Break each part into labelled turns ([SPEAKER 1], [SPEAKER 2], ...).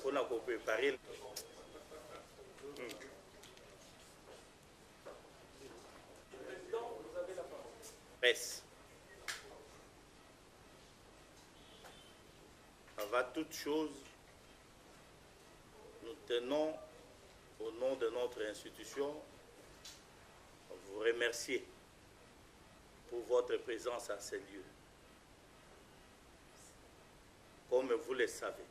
[SPEAKER 1] on a préparé. Presse. Avant toute chose, nous tenons, au nom de notre institution, à vous remercier pour votre présence à ces lieux. Comme vous le savez,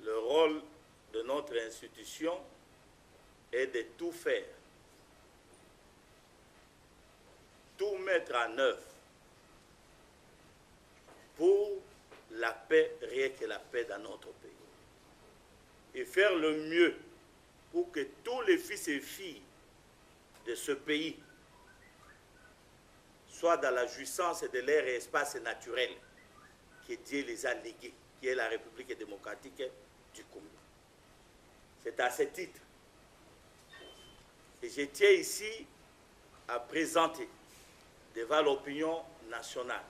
[SPEAKER 1] le rôle de notre institution est de tout faire, tout mettre en œuvre pour la paix, rien que la paix dans notre pays. Et faire le mieux pour que tous les fils et filles de ce pays soient dans la jouissance de leur espace naturel que Dieu les a légués, qui est la République démocratique du Congo. C'est à ce titre que je tiens ici à présenter devant l'opinion nationale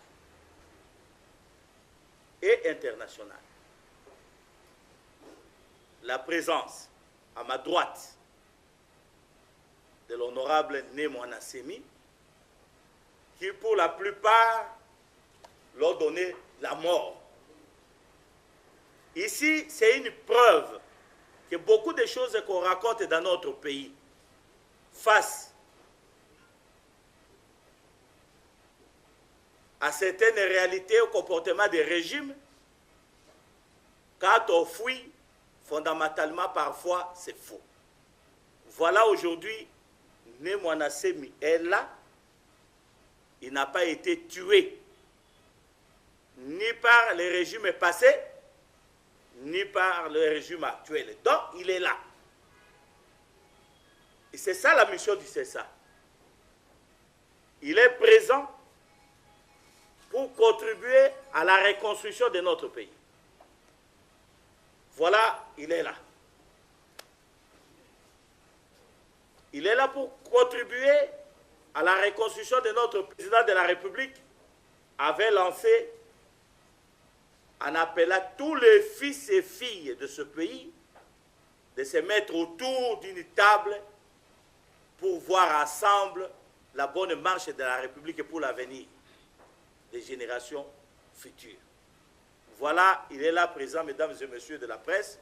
[SPEAKER 1] et internationale la présence à ma droite de l'honorable Némoana Semi, qui pour la plupart leur donné la mort. Ici, c'est une preuve que beaucoup de choses qu'on raconte dans notre pays face à certaines réalités au comportement des régimes, quand on fuit, fondamentalement, parfois, c'est faux. Voilà aujourd'hui, Némoana Semi est là. Il n'a pas été tué ni par les régimes passés, ni par le régime actuel. Donc, il est là. Et c'est ça la mission du CESA. Il est présent pour contribuer à la reconstruction de notre pays. Voilà, il est là. Il est là pour contribuer à la reconstruction de notre président de la République, avait lancé en appelant tous les fils et filles de ce pays de se mettre autour d'une table pour voir ensemble la bonne marche de la République pour l'avenir des générations futures. Voilà, il est là présent, mesdames et messieurs de la presse.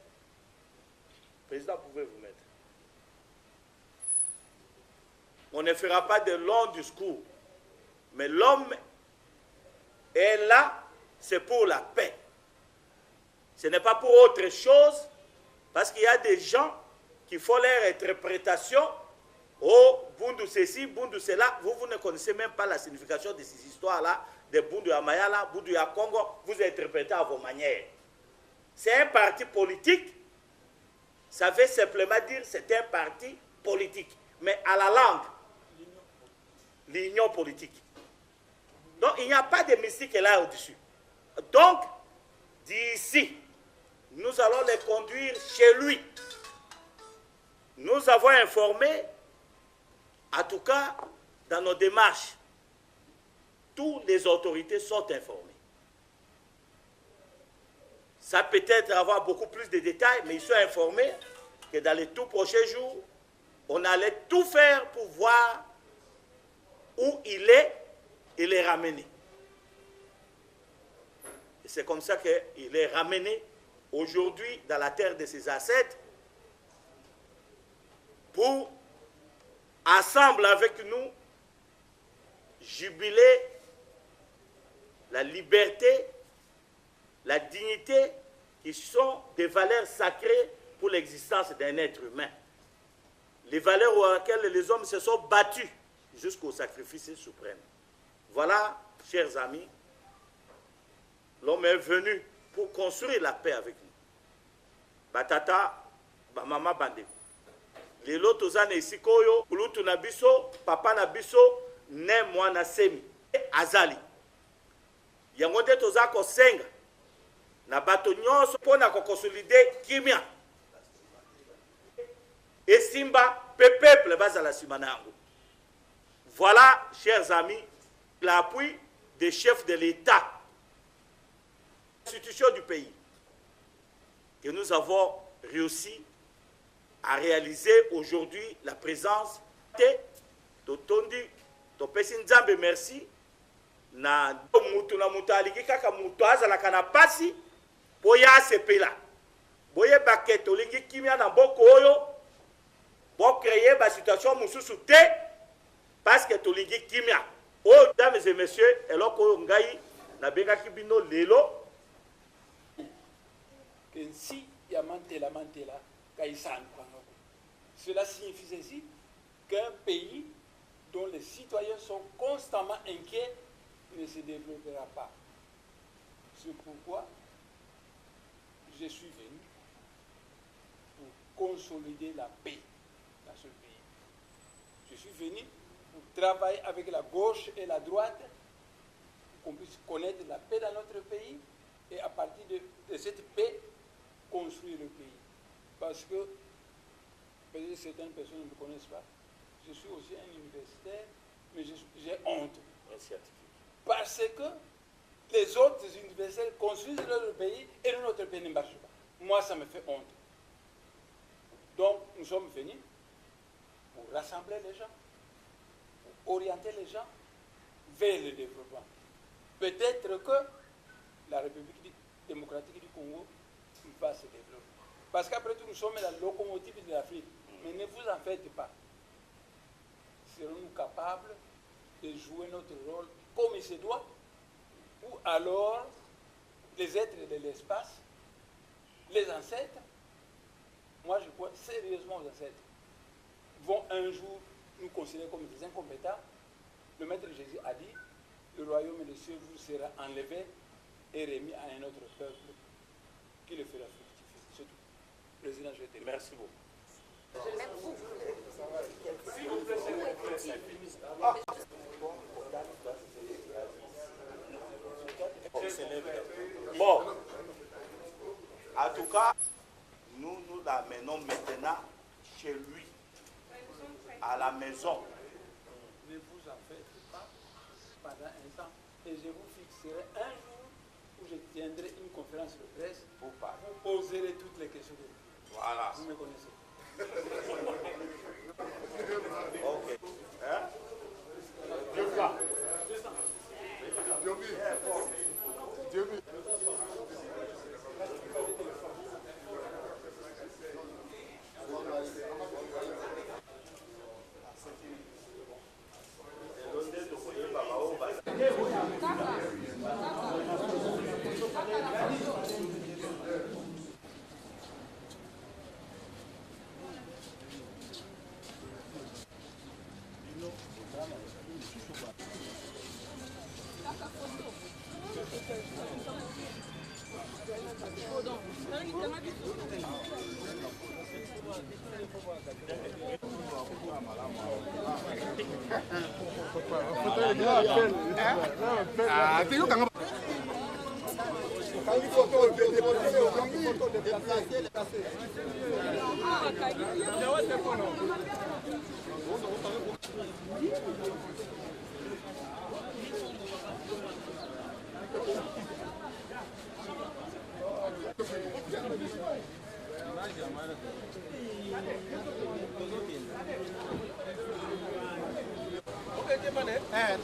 [SPEAKER 1] Président, pouvez-vous mettre? On ne fera pas de longs discours, mais l'homme est là, c'est pour la paix. Ce n'est pas pour autre chose, parce qu'il y a des gens qui font leur interprétation. Oh, Bundu ceci, Bundu cela. Vous ne connaissez même pas la signification de ces histoires-là, de Bundu à Mayala, Bundu à Congo. Vous interprétez à vos manières. C'est un parti politique. Ça veut simplement dire que c'est un parti politique. Mais à la langue, l'union politique. Donc, il n'y a pas de mystique là au-dessus. Donc, d'ici, nous allons les conduire chez lui. Nous avons informé, en tout cas, dans nos démarches, toutes les autorités sont informées. Ça peut être avoir beaucoup plus de détails, mais ils sont informés que dans les tout prochains jours, on allait tout faire pour voir où il est et les ramener. Et c'est comme ça qu'il est ramené aujourd'hui dans la terre de ses ancêtres pour, ensemble avec nous, jubiler la liberté, la dignité, qui sont des valeurs sacrées pour l'existence d'un être humain. Les valeurs auxquelles les hommes se sont battus jusqu'au sacrifice suprême. Voilà, chers amis, l'homme est venu pour construire la paix avec nous. Batata, maman bande. Les lotos tozana ici koyo, ulutu na biso, papa na biso, Némoana Semi, azali. Yango nde toza kosenga na bato nyonso pona ko consolider kimia. Et simba peuple bazala simana yango. Voilà, chers amis, l'appui des chefs de l'État Institutions du pays que nous avons réussi à réaliser aujourd'hui la présence de Totondi, Topesi Nzambe merci, na mutu na mutu aliki kaka mutu azalaka na pasi boya sepela boye baketo lingi kimia na mboko oyo bo créer ba situation mususu te parce que tolingi kimia. Oh, mesdames et messieurs, eloko ngai na benga kibino lelo
[SPEAKER 2] que si ya mantela kaisan. Cela signifie ceci qu'un pays dont les citoyens sont constamment inquiets ne se développera pas. C'est pourquoi je suis venu pour consolider la paix dans ce pays. Je suis venu pour travailler avec la gauche et la droite pour qu'on puisse connaître la paix dans notre pays et à partir de cette paix, construire le pays. Parce que peut-être certaines personnes ne me connaissent pas. Je suis aussi un universitaire, mais j'ai honte. Parce que les autres universitaires construisent leur pays et notre pays ne marche pas. Moi, ça me fait honte. Donc, nous sommes venus pour rassembler les gens, pour orienter les gens vers le développement. Peut-être que la République démocratique du Congo va se développer. Parce qu'après tout, nous sommes la locomotive de l'Afrique. Mais ne vous en faites pas. Serons-nous capables de jouer notre rôle comme il se doit? Ou alors, les êtres de l'espace, les ancêtres, moi je crois sérieusement aux ancêtres, vont un jour nous considérer comme des incompétents. Le Maître Jésus a dit, le royaume des cieux vous sera enlevé et remis à un autre peuple qui le fera fructifier. C'est tout. Président, je te remercie.
[SPEAKER 1] Merci beaucoup. Bon, en tout cas, nous l'amenons maintenant chez lui, à la maison.
[SPEAKER 2] Ne vous en faites pas pendant un temps et je vous fixerai un jour où je tiendrai une conférence de presse
[SPEAKER 1] Pour parler.
[SPEAKER 2] vous poserez toutes les questions.
[SPEAKER 1] Voilà.
[SPEAKER 2] Vous me connaissez.
[SPEAKER 1] Ok. Hein?